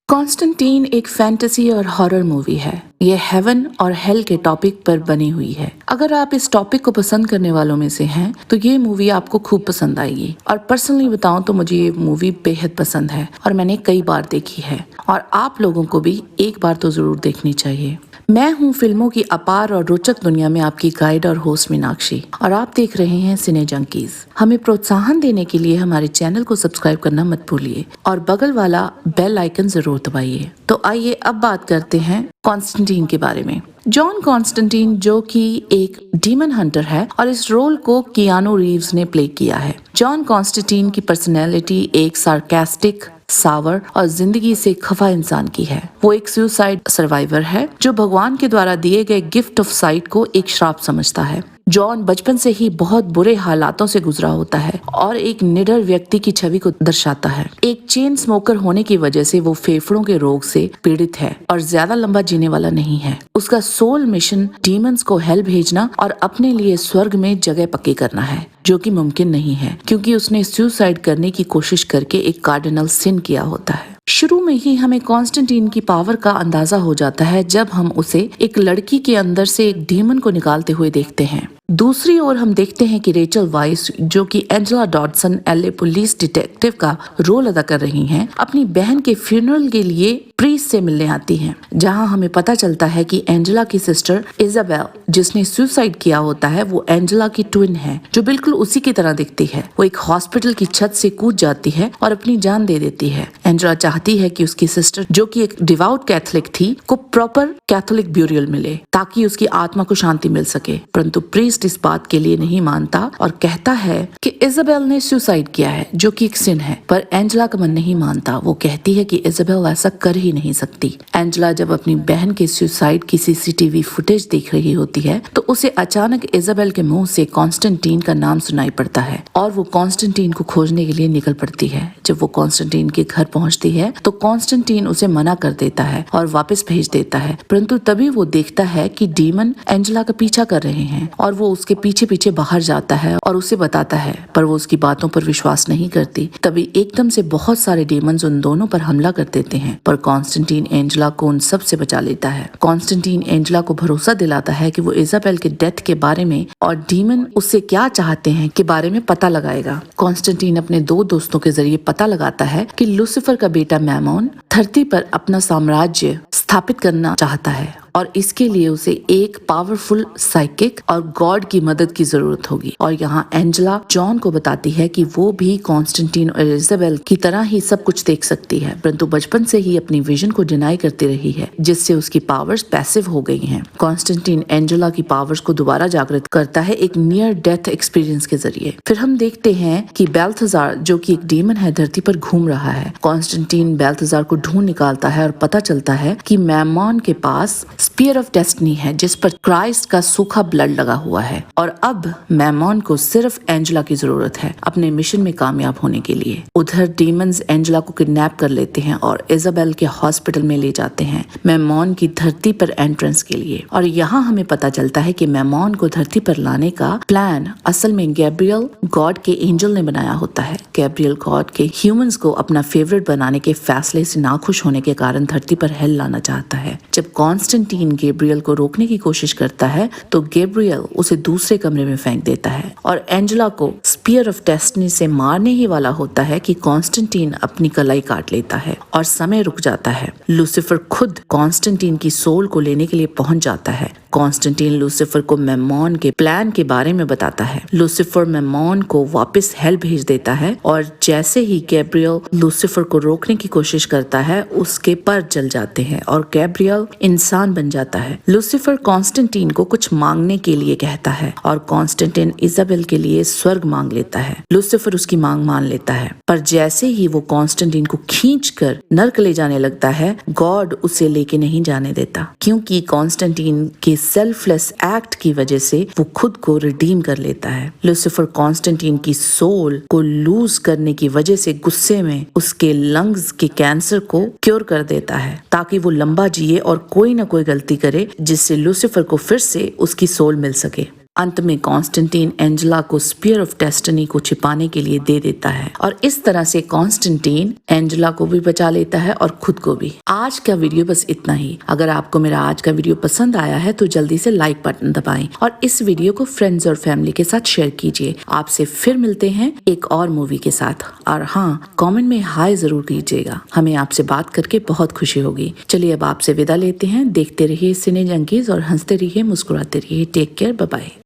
Constantine एक fantasy और horror movie है। ये हेवन और हेल के टॉपिक पर बनी हुई है। अगर आप इस टॉपिक को पसंद करने वालों में से हैं, तो ये मूवी आपको खूब पसंद आएगी। और पर्सनली बताऊं तो मुझे ये मूवी बेहद पसंद है और मैंने कई बार देखी है और आप लोगों को भी एक बार तो जरूर देखनी चाहिए। मैं हूं फिल्मों की अपार और रोचक दुनिया में आपकी गाइड और होस्ट मीनाक्षी, और आप देख रहे हैं सिने जंकीज। हमें प्रोत्साहन देने के लिए हमारे चैनल को सब्सक्राइब करना मत भूलिए और बगल वाला बेल आइकन जरूर दबाइए। तो आइए अब बात करते हैं कॉन्स्टेंटीन के बारे में। जॉन कॉन्स्टेंटीन जो कि एक डीमन हंटर है और इस रोल को कियानो रीव्स ने प्ले किया है। जॉन कॉन्स्टेंटीन की पर्सनैलिटी एक सार्कास्टिक, सावर और जिंदगी से खफा इंसान की है। वो एक सुसाइड सर्वाइवर है जो भगवान के द्वारा दिए गए गिफ्ट ऑफ साइट को एक श्राप समझता है। जॉन बचपन से ही बहुत बुरे हालातों से गुजरा होता है और एक निडर व्यक्ति की छवि को दर्शाता है। एक चेन स्मोकर होने की वजह से वो फेफड़ों के रोग से पीड़ित है और ज्यादा लंबा जीने वाला नहीं है। उसका सोल मिशन डीमंस को हेल भेजना और अपने लिए स्वर्ग में जगह पक्की करना है, जो कि मुमकिन नहीं है क्योंकि उसने सुसाइड करने की कोशिश करके एक कार्डिनल सिन किया होता है। शुरू में ही हमें कॉन्स्टेंटीन की पावर का अंदाजा हो जाता है जब हम उसे एक लड़की के अंदर से एक डीमन को निकालते हुए देखते हैं। दूसरी ओर हम देखते हैं कि रेचल वाइस, जो कि एंजेला डॉडसन एलए पुलिस डिटेक्टिव का रोल अदा कर रही हैं, अपनी बहन के फ्यूनरल के लिए प्रीस्ट से मिलने आती हैं, जहां हमें पता चलता है कि एंजेला की सिस्टर इजाबेल, जिसने सुसाइड किया होता है, वो एंजेला की ट्विन है जो बिल्कुल उसी की तरह दिखती है। वो एक हॉस्पिटल की छत से कूद जाती है और अपनी जान दे देती है। एंजेला चाहती है कि उसकी सिस्टर, जो कि एक डिवाउट कैथोलिक थी, को प्रॉपर कैथोलिक ब्यूरियल मिले ताकि उसकी आत्मा को शांति मिल सके, परंतु प्रीस्ट इस बात के लिए नहीं मानता और कहता है कि इजाबेल ने सुसाइड किया है, जो कि एक सिन है। पर एंजेला का मन नहीं मानता। वो कहती है कि इजाबेल ऐसा कर ही नहीं सकती। एंजेला जब अपनी बहन के सुसाइड की सीसीटीवी फुटेज देख रही होती है तो उसे अचानक इजाबेल के मुंह से कॉन्स्टेंटीन का नाम सुनाई पड़ता है और वो कॉन्स्टेंटीन को खोजने के लिए निकल पड़ती है। जब वो कॉन्स्टेंटीन के घर पहुंचती है तो कॉन्स्टेंटीन उसे मना कर देता है और वापस भेज देता है, परंतु तभी वो देखता है कि डीमन एंजेला का पीछा कर रहे हैं और वो उसके पीछे पीछे बाहर जाता है और उसे बताता है, पर वो उसकी बातों पर विश्वास नहीं करती। तभी एकदम से बहुत सारे डीमंस उन दोनों पर हमला कर देते हैं, पर कॉन्स्टेंटीन एंजेला को उन सब से बचा लेता है। कॉन्स्टेंटीन एंजेला को भरोसा दिलाता है कि वो इजाबेल के डेथ के बारे में और डीमन उससे क्या चाहते हैं के बारे में पता लगाएगा। कॉन्स्टेंटीन अपने दो दोस्तों के जरिए पता लगाता है कि लूसीफर का बेटा मैमोन धरती पर अपना साम्राज्य स्थापित करना चाहता है और इसके लिए उसे एक पावरफुल साइकिक और गॉड की मदद की जरूरत होगी। और यहाँ एंजेला जॉन को बताती है कि वो भी कॉन्स्टेंटीन और इजाबेल की तरह ही सब कुछ देख सकती है, परंतु बचपन से ही अपनी विजन को डिनाई करती रही है, जिससे उसकी पावर्स पैसिव हो गई हैं। कॉन्स्टेंटीन एंजेला की पावर्स को दोबारा जागृत करता है एक नियर डेथ एक्सपीरियंस के जरिए। फिर हम देखते हैं कि बेल्थेजार, जो कि एक डीमन है, धरती पर घूम रहा है। कॉन्स्टेंटीन बेल्थेजार को ढूंढ निकालता है और पता चलता है कि मैमोन के पास स्पीयर ऑफ डेस्टिनी है, जिस पर क्राइस्ट का सूखा ब्लड लगा हुआ है और अब मैमोन को सिर्फ एंजेला की जरूरत है अपने मिशन में कामयाब होने के लिए। उधर डीमंस एंजेला को किडनैप कर लेते हैं और इजाबेल के हॉस्पिटल में ले जाते हैं मैमोन की धरती पर एंट्रेंस के लिए। और यहाँ हमें पता चलता है कि मैमोन को धरती पर लाने का प्लान असल में गैब्रियल, गॉड के एंजल ने बनाया होता है। गैब्रियल गॉड के ह्यूमंस को अपना फेवरेट बनाने के फैसले से नाखुश होने के कारण धरती पर हेल लाना चाहता है। जब कॉन्स्टेंटीन गैब्रियल को रोकने की कोशिश करता है तो गैब्रियल उसे दूसरे कमरे में फेंक देता है और एंजेला को स्पीयर ऑफ डेस्टिनी से मारने ही वाला होता है कि कॉन्स्टेंटीन अपनी कलाई काट लेता है और समय रुक जाता है। लूसीफर खुद कॉन्स्टेंटीन की सोल को लेने के लिए पहुंच जाता है। कॉन्स्टेंटीन लूसीफर को मैमोन के प्लान के बारे में बताता है। लूसीफर मैमोन को वापस हेल भेज देता है और जैसे ही गैब्रियल लूसीफर को रोकने की कोशिश करता है, उसके पर जल जाते हैं और गैब्रियल इंसान बन जाता है। लूसीफर कॉन्स्टेंटीन को कुछ मांगने के लिए कहता है और कॉन्स्टेंटीन इजाबेल के लिए स्वर्ग मांग लेता है। लूसीफर उसकी मांग मान लेता है, पर जैसे ही वो कॉन्स्टेंटीन को खींचकर नर्क ले जाने लगता है, गॉड उसे लेके नहीं जाने देता, क्योंकि कॉन्स्टेंटीन के सेल्फलेस एक्ट की वजह से वो खुद को रिडीम कर लेता है। लूसीफर कॉन्स्टेंटीन की सोल को लूज करने की वजह से गुस्से में उसके लंग्स के कैंसर को क्योर कर देता है ताकि वो लंबा जिए और कोई ना कोई गलती करे जिससे लूसीफर को फिर से उसकी सोल मिल सके। अंत में कॉन्स्टेंटीन एंजेला को स्पीयर ऑफ डेस्टिनी को छिपाने के लिए दे देता है और इस तरह से कॉन्स्टेंटीन एंजेला को भी बचा लेता है और खुद को भी। आज का वीडियो बस इतना ही। अगर आपको मेरा आज का वीडियो पसंद आया है तो जल्दी से लाइक बटन दबाएं और इस वीडियो को फ्रेंड्स और फैमिली के साथ शेयर कीजिए। आपसे फिर मिलते हैं एक और मूवी के साथ, और हाँ, कमेंट में हाय जरूर कीजिएगा। हमें आपसे बात करके बहुत खुशी होगी। चलिए अब आपसे विदा लेते हैं। देखते रहिए सिने जंकीज और हंसते रहिए, मुस्कुराते रहिए। Take care, bye bye.